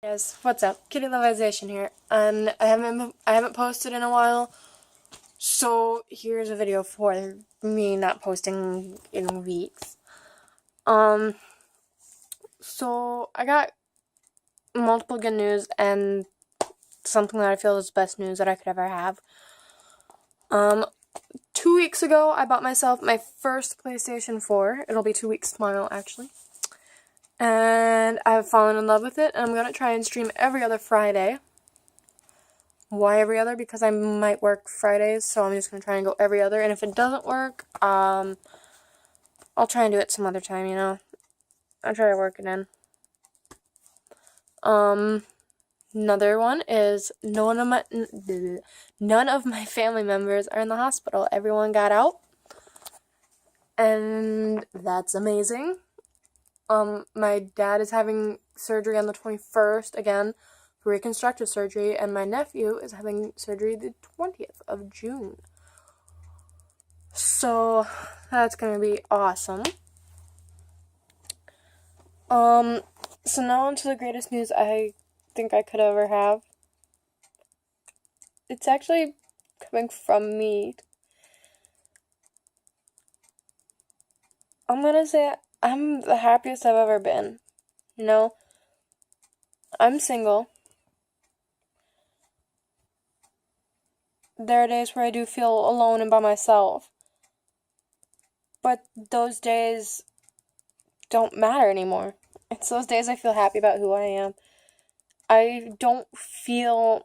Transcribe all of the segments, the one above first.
Yes, what's up? Kitty Levisation here, and I haven't posted in a while, so here's a video for me not posting in weeks. Um, so I got multiple good news and something that I feel is the best news that I could ever have. 2 weeks ago, I bought myself my first PlayStation 4. It'll be 2 weeks tomorrow, actually. And I've fallen in love with it, and I'm gonna try and stream every other Friday. Why every other? Because I might work Fridays, so I'm just gonna try and go every other. And if it doesn't work, I'll try and do it some other time. I'll try to work it in. Another one is none of my family members are in the hospital. Everyone got out, and that's amazing. My dad is having surgery on the 21st again for reconstructive surgery, and my nephew is having surgery the 20th of June. So that's gonna be awesome. So now on to the greatest news I think I could ever have. It's actually coming from me. I'm gonna say I'm the happiest I've ever been. I'm single. There are days where I do feel alone and by myself. But those days don't matter anymore. It's those days I feel happy about who I am. I don't feel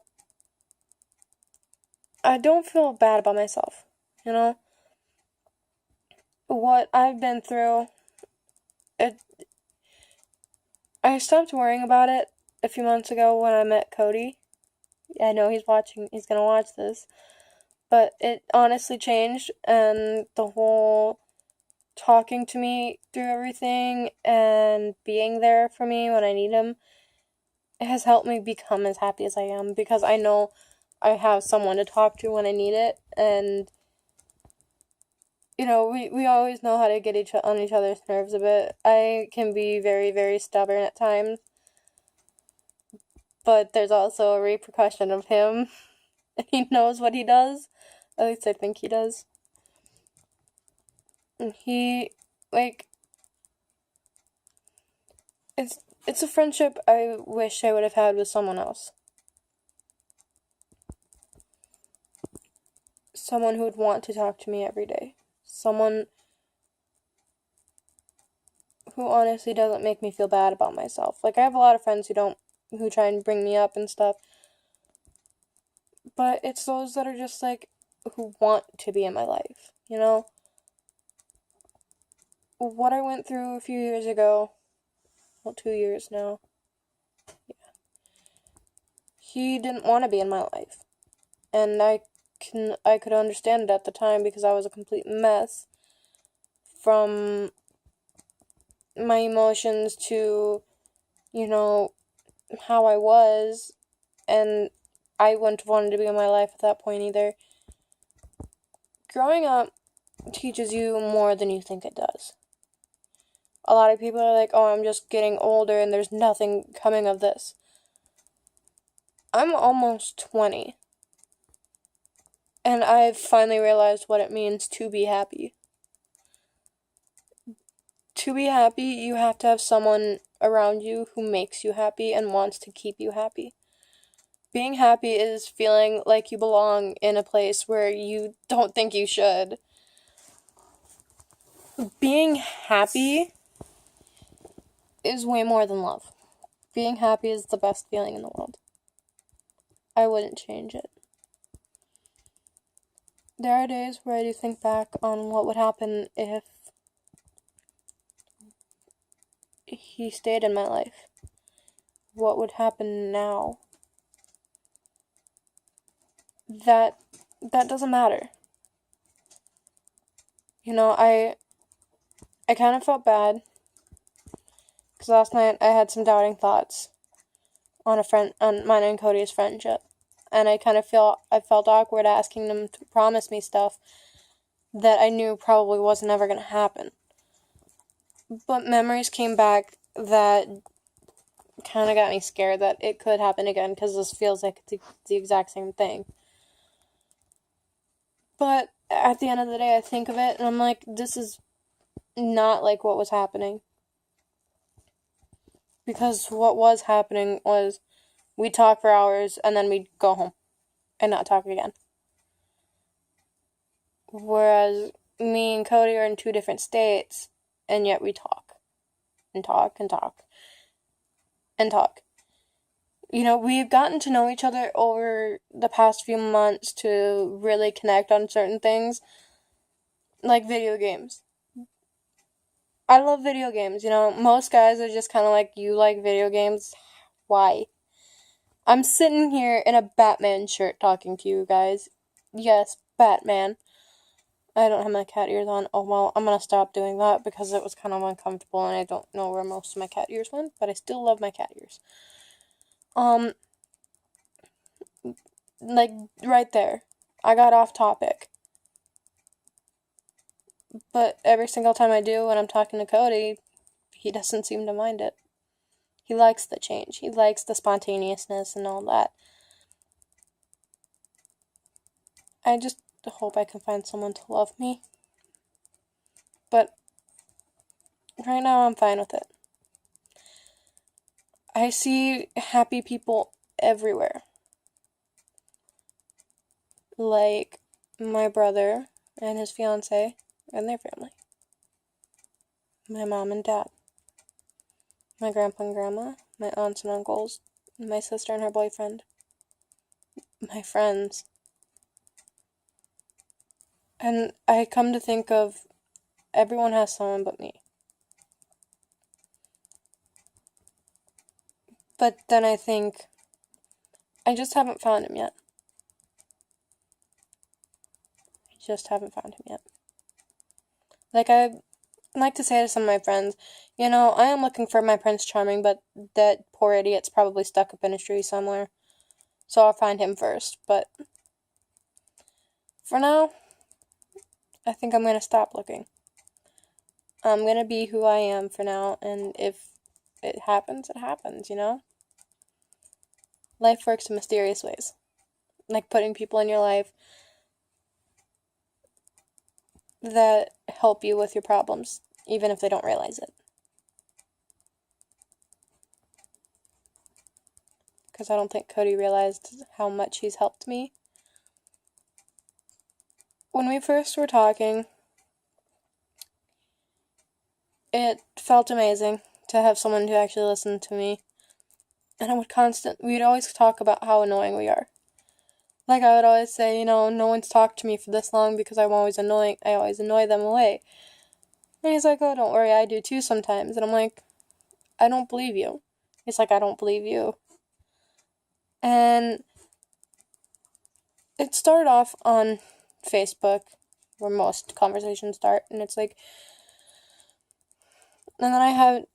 bad about myself, What I've been through, I stopped worrying about it a few months ago when I met Cody. I know he's gonna watch this. But it honestly changed, and the whole talking to me through everything and being there for me when I need him, it has helped me become as happy as I am, because I know I have someone to talk to when I need it, and we always know how to get on each other's nerves a bit. I can be very, very stubborn at times, but there's also a repercussion of him. He knows what he does. At least I think he does. And it's a friendship I wish I would have had with someone else. Someone who would want to talk to me every day. Someone who honestly doesn't make me feel bad about myself. I have a lot of friends who try and bring me up and stuff. But it's those that are just who want to be in my life, What I went through a few years ago, 2 years now. Yeah. He didn't want to be in my life. And I could understand it at the time, because I was a complete mess from my emotions to, how I was, and I wouldn't have wanted to be in my life at that point either. Growing up teaches you more than you think it does. A lot of people are like, oh, I'm just getting older and there's nothing coming of this. I'm almost 20. And I've finally realized what it means to be happy. To be happy, you have to have someone around you who makes you happy and wants to keep you happy. Being happy is feeling like you belong in a place where you don't think you should. Being happy is way more than love. Being happy is the best feeling in the world. I wouldn't change it. There are days where I do think back on what would happen if he stayed in my life. What would happen now? That doesn't matter. I kind of felt bad, because last night I had some doubting thoughts on mine and Cody's friendship, and I felt awkward asking them to promise me stuff that I knew probably wasn't ever going to happen. But memories came back that kind of got me scared that it could happen again, because this feels like it's the exact same thing. But at the end of the day, I think of it and I'm like, this is not like what was happening. Because what was happening was we'd talk for hours and then we'd go home and not talk again. Whereas me and Cody are in two different states, and yet we talk. And talk and talk. And talk. You know, we've gotten to know each other over the past few months to really connect on certain things. Like video games. I love video games, you know. Most guys are just kind of like, you like video games? Why? I'm sitting here in a Batman shirt talking to you guys. Yes, Batman. I don't have my cat ears on. Oh, well, I'm gonna stop doing that because it was kind of uncomfortable and I don't know where most of my cat ears went, but I still love my cat ears. Like, right there. I got off topic. But every single time I do when I'm talking to Cody, he doesn't seem to mind it. He likes the change. He likes the spontaneousness and all that. I just hope I can find someone to love me. But right now I'm fine with it. I see happy people everywhere. Like my brother and his fiance and their family. My mom and dad. My grandpa and grandma. My aunts and uncles. My sister and her boyfriend. My friends. And I come to think of, everyone has someone but me. But then I think, I just haven't found him yet. Like, I like to say to some of my friends, you know, I am looking for my Prince Charming, but that poor idiot's probably stuck up in a tree somewhere. So I'll find him first. But for now, I think I'm going to stop looking. I'm going to be who I am for now, and if it happens, it happens, you know? Life works in mysterious ways. Like putting people in your life that help you with your problems, even if they don't realize it. Because I don't think Cody realized how much he's helped me. When we first were talking, it felt amazing to have someone who actually listened to me. And we'd always talk about how annoying we are. Like, I would always say, you know, no one's talked to me for this long because I'm always annoying. I always annoy them away. And he's like, oh, don't worry, I do too sometimes. And I'm like, I don't believe you. He's like, I don't believe you. And it started off on Facebook, where most conversations start. And it's like, and then I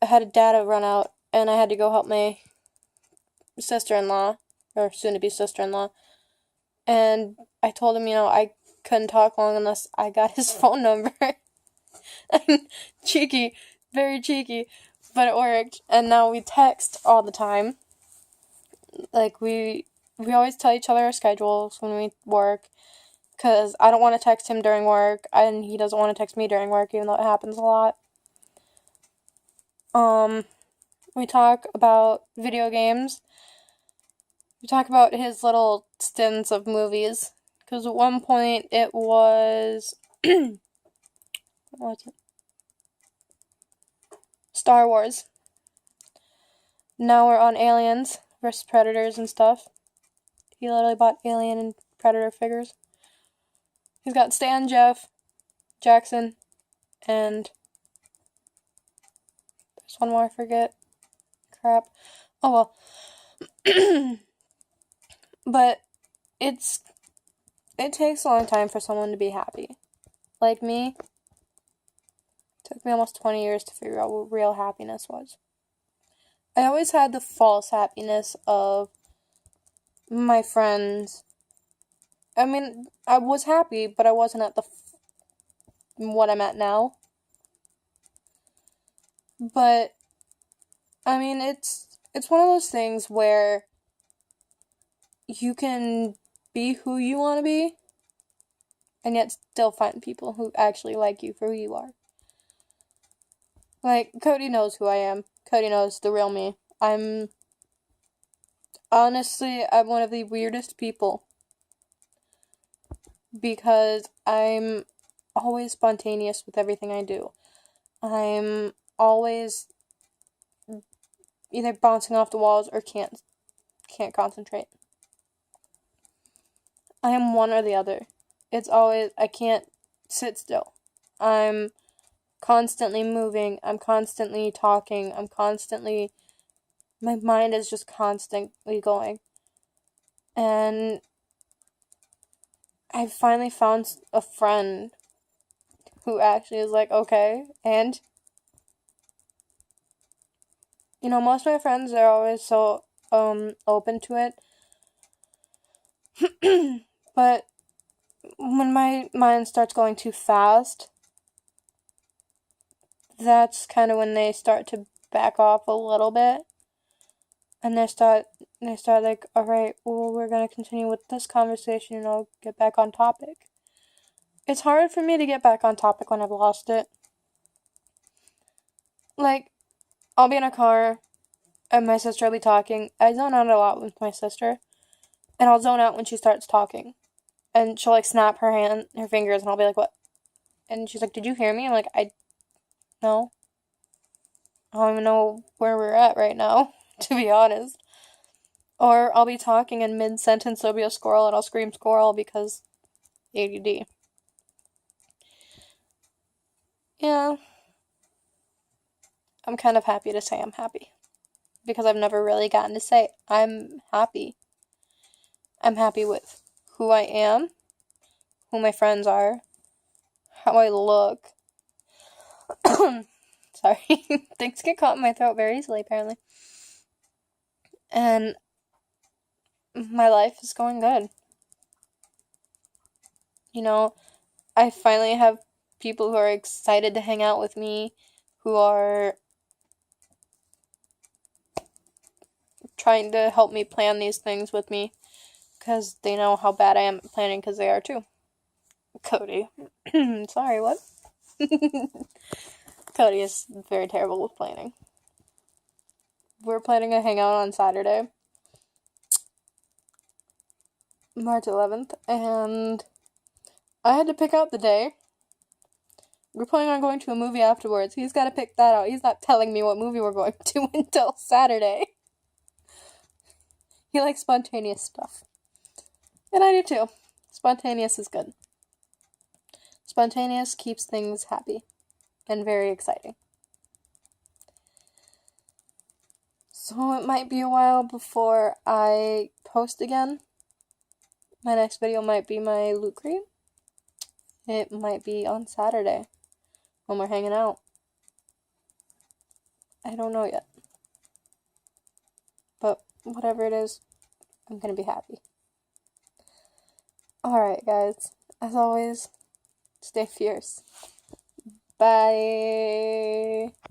had a data run out, and I had to go help my sister-in-law, or soon-to-be sister-in-law. And I told him, you know, I couldn't talk long unless I got his phone number. Cheeky, very cheeky, but it worked. And now we text all the time. Like, we always tell each other our schedules when we work, because I don't want to text him during work, and he doesn't want to text me during work, even though it happens a lot. We talk about video games. We talk about his little stints of movies. Because at one point it was... what's it? Star Wars. Now we're on Aliens versus Predators and stuff. He literally bought Alien and Predator figures. He's got Stan, Jeff, Jackson, and... there's one more I forget. Crap. Oh well. But it takes a long time for someone to be happy. Like me, it took me almost 20 years to figure out what real happiness was. I always had the false happiness of my friends. I mean, I was happy, but I wasn't at what I'm at now. But I mean, it's it's one of those things where you can be who you want to be and yet still find people who actually like you for who you are. Like, Cody knows who I am. Cody knows the real me. I'm one of the weirdest people because I'm always spontaneous with everything I do. I'm always either bouncing off the walls or can't concentrate. I am one or the other. It's always, I can't sit still. I'm constantly moving. I'm constantly talking. My mind is just constantly going. And I finally found a friend who actually is like, okay, and most of my friends are always so open to it. But when my mind starts going too fast, that's kind of when they start to back off a little bit. And they start like, all right, well, we're going to continue with this conversation and I'll get back on topic. It's hard for me to get back on topic when I've lost it. Like, I'll be in a car and my sister will be talking. I zone out a lot with my sister. And I'll zone out when she starts talking. And she'll, like, snap her fingers, and I'll be like, what? And she's like, did you hear me? I'm like, no. I don't even know where we're at right now, to be honest. Or I'll be talking and mid-sentence there'll be a squirrel and I'll scream squirrel because ADD. Yeah. I'm kind of happy to say I'm happy. Because I've never really gotten to say I'm happy. I'm happy with who I am, who my friends are, how I look. Sorry. Things get caught in my throat very easily, apparently. And my life is going good. I finally have people who are excited to hang out with me, who are trying to help me plan these things with me, because they know how bad I am at planning, because they are too. Cody. Sorry, what? Cody is very terrible with planning. We're planning a hangout on Saturday, March 11th, and I had to pick out the day. We're planning on going to a movie afterwards. He's got to pick that out. He's not telling me what movie we're going to until Saturday. He likes spontaneous stuff. And I do too. Spontaneous is good. Spontaneous keeps things happy and very exciting. So it might be a while before I post again. My next video might be my loot crate. It might be on Saturday when we're hanging out. I don't know yet. But whatever it is, I'm gonna be happy. Alright, guys. As always, stay fierce. Bye.